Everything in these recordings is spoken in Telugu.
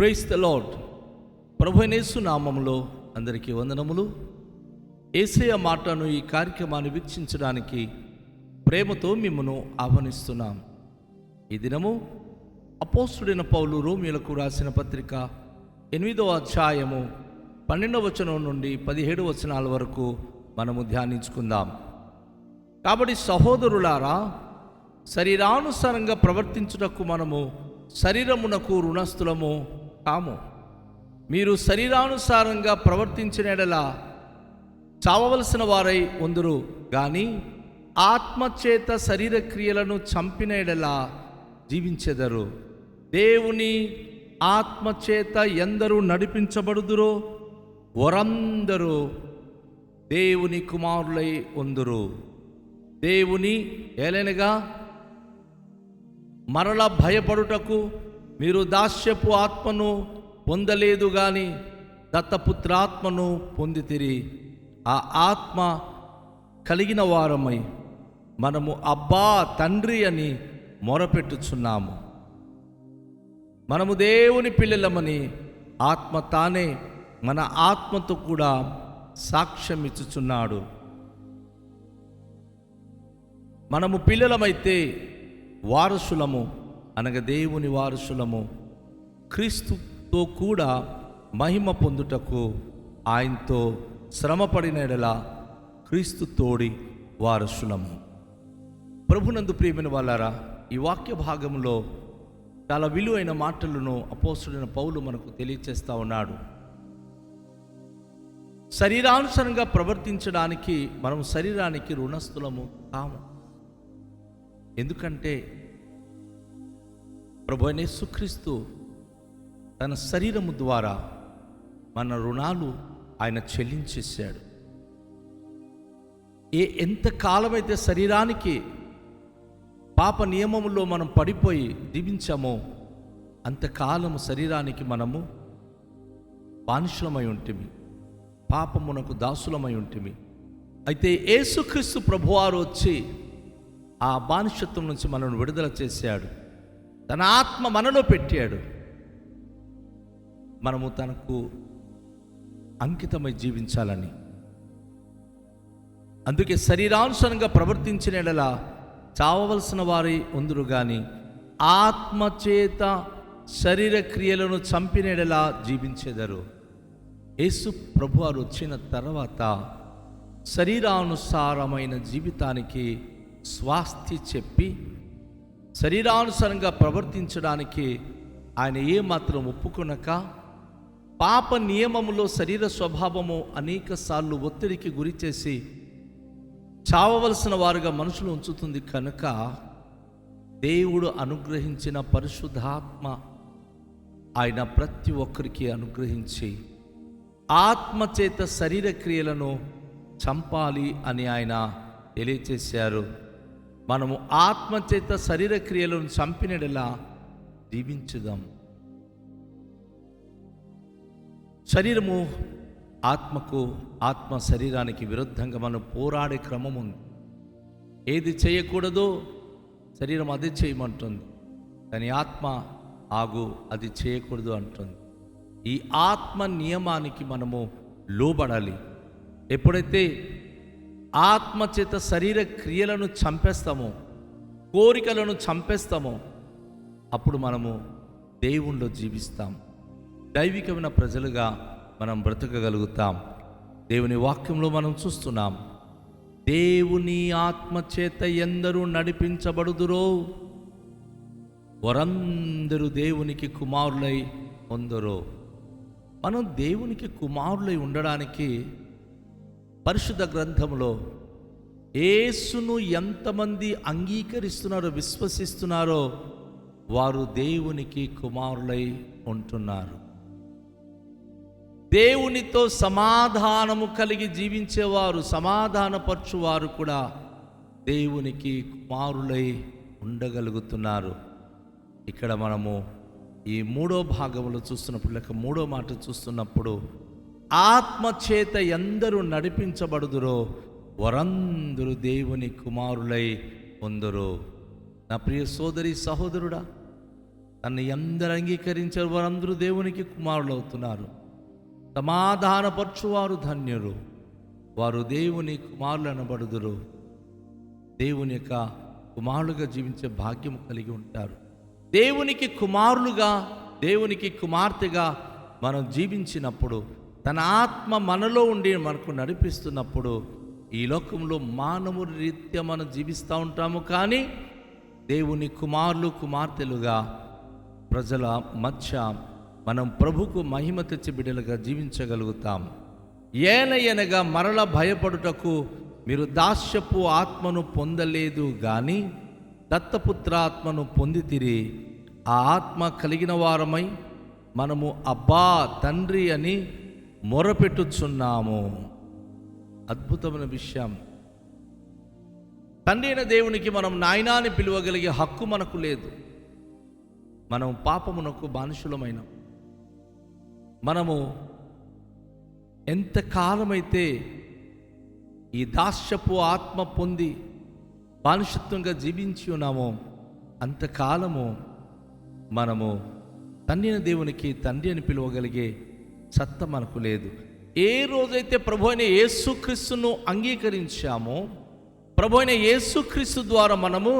Praise the lord. ప్రభువైన యేసు నామములో అందరికీ వందనములు. యేసయ్య మాటను ఈ కార్యక్రమాన్ని వీక్షించడానికి ప్రేమతో మిమ్మను ఆహ్వానిస్తున్నాం. ఈ దినము అపోస్తుడైన పౌలు రోమీయులకు రాసిన పత్రిక 8వ అధ్యాయము 12వ వచనం నుండి 17వ వచనాల వరకు మనము ధ్యానించుకుందాం. కాబట్టి సహోదరులారా, శరీరానుసారంగా ప్రవర్తించుటకు మనము శరీరమునకు రుణస్థులము కాము. మీరు శరీరానుసారంగా ప్రవర్తించిన యెడల చావవలసిన వారై ఉందురు గాని ఆత్మచేత శరీర క్రియలను చంపిన యెడల జీవించెదరు. దేవుని ఆత్మచేత ఎందరూ నడిపించబడుదురో వారందరూ దేవుని కుమారులై ఉందురు. దేవుని ఏలైనగా మరల భయపడుటకు మీరు దాస్యపు ఆత్మను పొందలేదు గాని దత్తపుత్రాత్మను పొందితిరి. ఆ ఆత్మ కలిగిన వారమై మనము అబ్బా తండ్రి అని మొరపెట్టుచున్నాము. మనము దేవుని పిల్లలమని ఆత్మ తానే మన ఆత్మతో కూడా సాక్ష్యం ఇచ్చుచున్నాడు. మనము పిల్లలమైతే వారసులము, అనగా దేవుని వారసులము, క్రీస్తుతో కూడా మహిమ పొందుటకు ఆయనతో శ్రమపడిన యెడల క్రీస్తు తోడి వారసులము. ప్రభునందు ప్రియమైన వాళ్ళారా, ఈ వాక్య భాగంలో చాలా విలువైన మాటలను అపోస్తుడైన పౌలు మనకు తెలియచేస్తూ ఉన్నాడు. శరీరానుసారంగా ప్రవర్తించడానికి మనం శరీరానికి రుణస్థులము కాము. ఎందుకంటే ప్రభువైన యేసుక్రీస్తు తన శరీరము ద్వారా మన రుణాలు ఆయన చెల్లించేశాడు. ఎంతకాలమైతే శరీరానికి పాప నియమములో మనం పడిపోయి జీవించామో అంతకాలము శరీరానికి మనము బానిసలమై ఉంటిమి, పాపమునకు దాసులమై ఉంటిమి. అయితే యేసుక్రీస్తు ప్రభువారు వచ్చి ఆ బానిసత్వం నుంచి మనల్ని విడుదల చేశాడు. తన ఆత్మ మనలో పెట్టాడు. మనము తనకు అంకితమై జీవించాలని. అందుకే శరీరానుసారంగా ప్రవర్తించిన యెడల చావవలసిన వారై ఉందురు గాని ఆత్మచేత శరీర క్రియలను చంపిన యెడల జీవించెదరు. యేసు ప్రభువారు వచ్చిన తర్వాత శరీరానుసారమైన జీవితానికి స్వాస్థి చెప్పి శరీరానుసారంగా ప్రవర్తించడానికి ఆయన ఏమాత్రం ఒప్పుకొనక పాప నియమములో శరీర స్వభావము అనేక సార్లు ఒత్తిడికి గురి చేసి చావవలసిన వారుగా మనుషులు ఉంచుతుంది కనుక దేవుడు అనుగ్రహించిన పరిశుద్ధాత్మ ఆయన ప్రతి ఒక్కరికి అనుగ్రహించి ఆత్మచేత శరీర క్రియలను చంపాలి అని ఆయన తెలియచేశారు. మనము ఆత్మచేత శరీర క్రియలను చంపినలా జీవించుదాం. శరీరము ఆత్మకు, ఆత్మ శరీరానికి విరుద్ధంగా మనం పోరాడే క్రమం ఉంది. ఏది చేయకూడదో శరీరం అది చేయమంటుంది, కానీ ఆత్మ ఆగు అది చేయకూడదు అంటుంది. ఈ ఆత్మ నియమానికి మనము లోబడాలి. ఎప్పుడైతే ఆత్మచేత శరీర క్రియలను చంపేస్తామో, కోరికలను చంపేస్తామో, అప్పుడు మనము దేవునిలో జీవిస్తాం. దైవికమైన ప్రజలుగా మనం బ్రతకగలుగుతాం. దేవుని వాక్యంలో మనం చూస్తున్నాం, దేవుని ఆత్మచేత ఎందరూ నడిపించబడుదురో వారందరూ దేవునికి కుమారులై ఉందరో. మనం దేవునికి కుమారులై ఉండడానికి పరిశుద్ధ గ్రంథంలో యేసును ఎంతమంది అంగీకరిస్తున్నారో, విశ్వసిస్తున్నారో వారు దేవునికి కుమారులై ఉంటున్నారు. దేవునితో సమాధానము కలిగి జీవించేవారు, సమాధానపరచువారు కూడా దేవునికి కుమారులై ఉండగలుగుతున్నారు. ఇక్కడ మనము ఈ 3వ భాగంలో చూస్తున్నప్పుడు, లేక 3వ మాట చూస్తున్నప్పుడు, ఆత్మచేత ఎందరూ నడిపించబడుదురో వారందరూ దేవుని కుమారులై ఉందరు. నా ప్రియ సోదరి సహోదరుడా, తన్ని అందరూ అంగీకరించారు వారందరూ దేవునికి కుమారులు అవుతున్నారు. సమాధానపరచువారు ధన్యులు, వారు దేవుని కుమారులు అనబడుదురు. దేవుని యొక్క కుమారులుగా జీవించే భాగ్యం కలిగి ఉంటారు. దేవునికి కుమారులుగా, దేవునికి కుమార్తెగా మనం జీవించినప్పుడు, తన ఆత్మ మనలో ఉండి మనకు నడిపిస్తున్నప్పుడు, ఈ లోకంలో మానవ రీత్యా మనం జీవిస్తూ ఉంటాము. కానీ దేవుని కుమారులు కుమార్తెలుగా ప్రజల మధ్య మనం ప్రభుకు మహిమ తెచ్చి బిడ్డలుగా జీవించగలుగుతాం. ఏలయనగా మరల భయపడుటకు మీరు దాస్యపు ఆత్మను పొందలేదు గాని దత్తపుత్రాత్మను పొందితిరి. ఆ ఆత్మ కలిగిన వారమై మనము అబ్బా తండ్రి అని మొరపెట్టుచున్నాము. అద్భుతమైన విషయం. తండ్రి అయిన దేవునికి మనం నాయనా అని పిలువగలిగే హక్కు మనకు లేదు. మనం పాపమునకు బానిసలమైన మనము ఎంతకాలమైతే ఈ దాస్యపు ఆత్మ పొంది బానిసత్వంగా జీవించి ఉన్నామో అంతకాలము మనము తండ్రి అయిన దేవునికి తండ్రి అని పిలువగలిగే సత్తా మనకు లేదు. ఏ రోజైతే ప్రభు అయిన యేసుక్రీస్తును అంగీకరించామో, ప్రభు అయిన యేసుక్రీస్తు ద్వారా మనము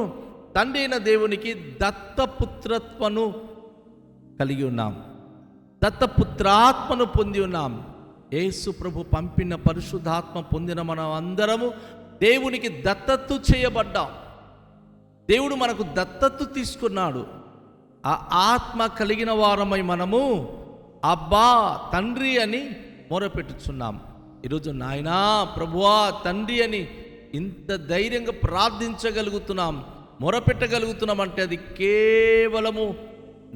తండ్రి అయిన దేవునికి దత్తపుత్రత్వను కలిగి ఉన్నాం, దత్తపుత్రాత్మను పొంది ఉన్నాం. యేసు ప్రభు పంపిన పరిశుద్ధాత్మ పొందిన మనం అందరము దేవునికి దత్తత్తు చేయబడ్డాం. దేవుడు మనకు దత్తత్తు తీసుకున్నాడు. ఆ ఆత్మ కలిగిన వారమై మనము అబ్బా తండ్రి అని మొరపెట్టుచున్నాం. ఈరోజు నాయనా ప్రభువా తండ్రి అని ఇంత ధైర్యంగా ప్రార్థించగలుగుతున్నాం, మొరపెట్టగలుగుతున్నాం అంటే అది కేవలము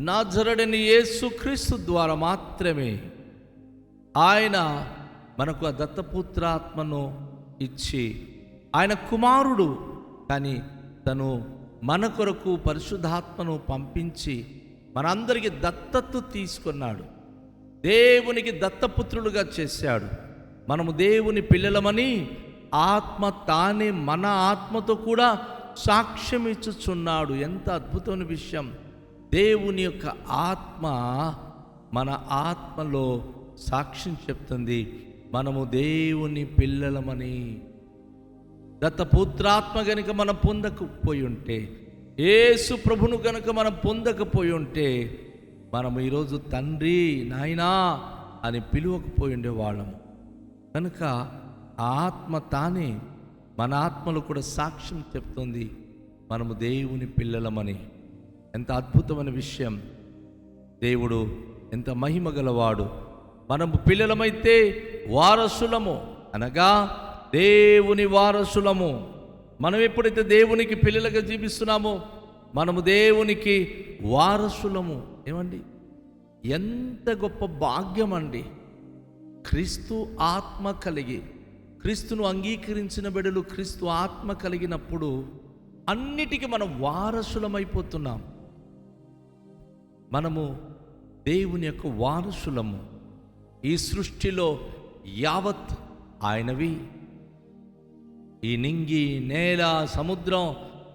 నజరేయుడైన యేసుక్రీస్తు ద్వారా మాత్రమే. ఆయన మనకు ఆ దత్తపుత్రాత్మను ఇచ్చి, ఆయన కుమారుడు కానీ తను మన కొరకు పరిశుద్ధాత్మను పంపించి మనందరికీ దత్తత్తు తీసుకున్నాడు, దేవునికి దత్తపుత్రులుగా చేశాడు. మనము దేవుని పిల్లలమని ఆత్మ తానే మన ఆత్మతో కూడా సాక్ష్యం ఇచ్చుచున్నాడు. ఎంత అద్భుతమైన విషయం! దేవుని యొక్క ఆత్మ మన ఆత్మలో సాక్ష్యం చెప్తుంది, మనము దేవుని పిల్లలమని. దత్తపుత్రాత్మ గనుక మనం పొందకపోయి ఉంటే, యేసు ప్రభును గనుక మనం పొందకపోయి ఉంటే, మనము ఈరోజు తండ్రి నాయనా అని పిలువకపోయి ఉండేవాళ్ళము. కనుక ఆ ఆత్మ తానే మన ఆత్మలో కూడా సాక్ష్యం చెప్తుంది, మనము దేవుని పిల్లలమని. ఎంత అద్భుతమైన విషయం! దేవుడు ఎంత మహిమ గలవాడు! మనము పిల్లలమైతే వారసులము, అనగా దేవుని వారసులము. మనం ఎప్పుడైతే దేవునికి పిల్లలుగా జీవిస్తున్నామో మనము దేవునికి వారసులము. ఏమండి, ఎంత గొప్ప భాగ్యం అండి! క్రీస్తు ఆత్మ కలిగి, క్రీస్తును అంగీకరించిన బిడ్డలు క్రీస్తు ఆత్మ కలిగినప్పుడు అన్నిటికీ మనం వారసులమైపోతున్నాం. మనము దేవుని యొక్క వారసులము. ఈ సృష్టిలో యావత్ ఆయనవి. ఈ నింగి, నేల, సముద్రం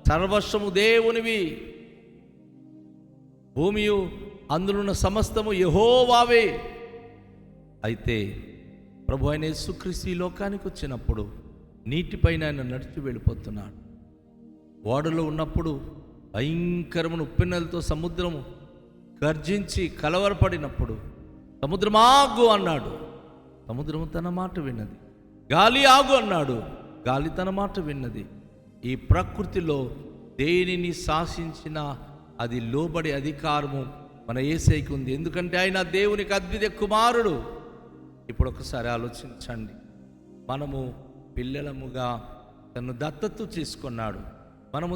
సర్వస్వము దేవునివి. భూమియు అందులున్న సమస్తము యెహోవావే. అయితే ప్రభు అయిన యేసుక్రీస్తు ఈ లోకానికి వచ్చినప్పుడు నీటిపైన ఆయన నడిచి వెళ్ళిపోతున్నాడు. ఓడలో ఉన్నప్పుడు భయంకరమైన ఉప్పెన్నెలతో సముద్రము గర్జించి కలవరపడినప్పుడు సముద్రం ఆగు అన్నాడు, సముద్రము తన మాట విన్నది. గాలి ఆగు అన్నాడు, గాలి తన మాట విన్నది. ఈ ప్రకృతిలో దేనిని శాసించిన అది లోబడి అధికారము మన యేసయ్యకు ఉంది. ఎందుకంటే ఆయన దేవునికి అద్వితీయ కుమారుడు. ఇప్పుడు ఒకసారి ఆలోచించండి, మనము పిల్లలముగా తను దత్తత్తు చేసుకున్నాడు. మనము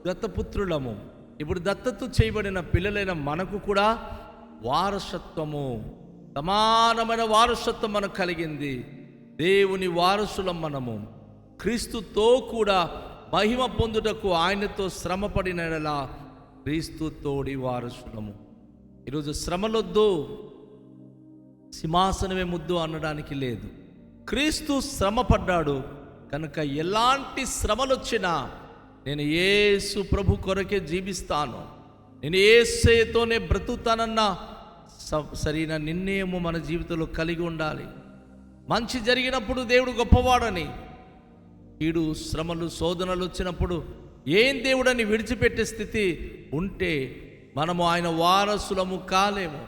దత్తపుత్రులము. ఇప్పుడు దత్తత్తు చేయబడిన పిల్లలైన మనకు కూడా వారసత్వము, సమానమైన వారసత్వం మనకు కలిగింది. దేవుని వారసులం మనము. క్రీస్తుతో కూడా మహిమ పొందుటకు ఆయనతో శ్రమపడినలా క్రీస్తు తోడి వారసులము. ఈరోజు శ్రమలొద్దు, సింహాసనమే ముద్దు అనడానికి లేదు. క్రీస్తు శ్రమ పడ్డాడు కనుక ఎలాంటి శ్రమలు వచ్చినా నేను యేసు ప్రభు కొరకే జీవిస్తాను, నేను యేసయ్యతోనే బ్రతుకుతానన్న సరైన నిర్ణయము మన జీవితంలో కలిగి ఉండాలి. మంచి జరిగినప్పుడు దేవుడు గొప్పవాడని, కీడు శ్రమలు శోధనలు వచ్చినప్పుడు ఏం దేవుడని విడిచిపెట్టే స్థితి ఉంటే మనము ఆయన వారసులము కాలేము.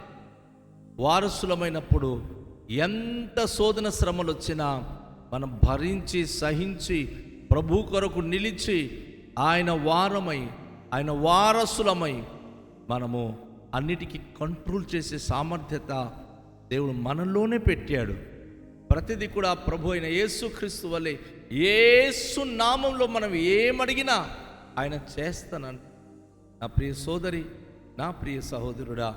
వారసులమైనప్పుడు ఎంత శోధన శ్రమలు వచ్చినా మనం భరించి సహించి ప్రభు కొరకు నిలిచి ఆయన వారమై ఆయన వారసులమై మనము అన్నిటికీ కంట్రోల్ చేసే సామర్థ్యత దేవుడు మనలోనే పెట్టాడు. ప్రతిదీ కూడా ప్రభు అయిన యేసుక్రీస్తు వల్లే, యేసు నామంలో మనం ఏమడిగినా ఆయన చేస్తానంట. నా ప్రియ సోదరి, నా ప్రియ సహోదరుడా,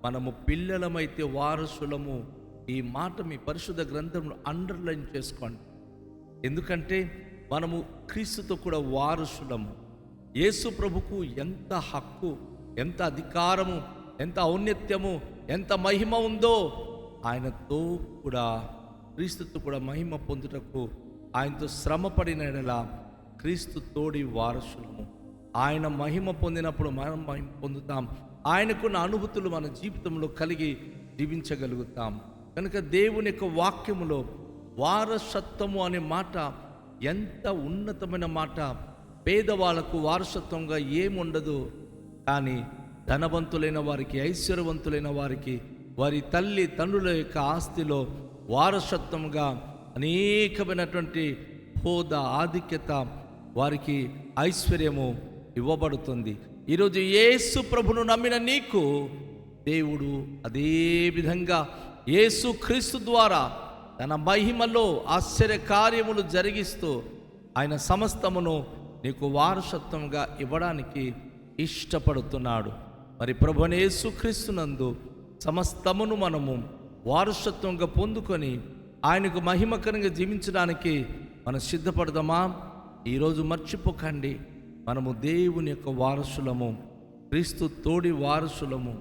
మనము పిల్లలమైతే వారసులము. ఈ మాట మీ పరిశుద్ధ గ్రంథంలో అండర్లైన్ చేసుకోండి. ఎందుకంటే మనము క్రీస్తుతో కూడా వారసులము. యేసు ప్రభుకు ఎంత హక్కు, ఎంత అధికారము, ఎంత ఔన్నత్యము, ఎంత మహిమ ఉందో, ఆయనతో కూడా క్రీస్తుతో కూడా మహిమ పొందుటకు ఆయనతో శ్రమపడిన ఎడల క్రీస్తు తోడి వారసులము. ఆయన మహిమ పొందినప్పుడు మనం మహిమ పొందుతాం. ఆయనకున్న అనుభూతులు మన జీవితంలో కలిగి జీవించగలుగుతాం. కనుక దేవుని యొక్క వాక్యములో వారసత్వము అనే మాట ఎంత ఉన్నతమైన మాట. పేదవాళ్లకు వారసత్వంగా ఏముండదు, కానీ ధనవంతులైన వారికి, ఐశ్వర్యవంతులైన వారికి వారి తల్లి తండ్రుల యొక్క ఆస్తిలో వారసత్వంగా అనేకమైనటువంటి హోదా, ఆధిక్యత, వారికి ఐశ్వర్యము ఇవ్వబడుతుంది. ఈరోజు యేసు ప్రభును నమ్మిన నీకు దేవుడు అదే విధంగా యేసు క్రీస్తు ద్వారా తన మహిమలో ఆశ్చర్య కార్యములు జరిగిస్తూ ఆయన సమస్తమును నీకు వారసత్వంగా ఇవ్వడానికి ఇష్టపడుతున్నాడు. మరి ప్రభువైన యేసు క్రీస్తునందు సమస్తమును మనము వారసత్వంగా పొందుకొని ఆయనకు మహిమకరంగా జీవించడానికి మనం సిద్ధపడదామా? ఈరోజు మర్చిపోకండి, మనము దేవుని యొక్క వారసులము, క్రీస్తు తోడి వారసులము.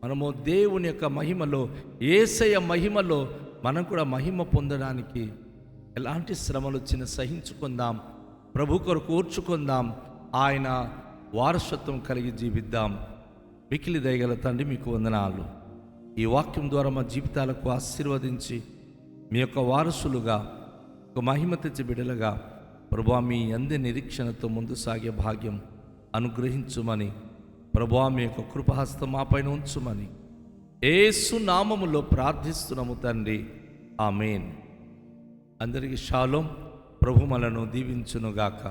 మనము దేవుని యొక్క మహిమలో, యేసయ్య మహిమలో మనం కూడా మహిమ పొందడానికి ఎలాంటి శ్రమలు వచ్చినా సహించుకుందాం, ప్రభు కొరకు ఓర్చుకుందాం, ఆయన వారసత్వం కలిగి జీవిద్దాం. మికిలి దయగల తండ్రి, మీకు వందనాలు. ఈ వాక్యం ద్వారా మా జీవితాలకు ఆశీర్వదించి మీ యొక్క వారసులుగా, ఒక మహిమ తెచ్చి బిడ్డలుగా ప్రభువా మీ అందే నిరీక్షణతో ముందు సాగే భాగ్యం అనుగ్రహించుమని, ప్రభువా మీ యొక్క కృపహస్తం మా పైన ఉంచుమని యేసు నామములో ప్రార్థిస్తున్నాము తండ్రి, ఆమేన్. అందరికీ షాలోం. ప్రభు మనను దీవించునుగాక.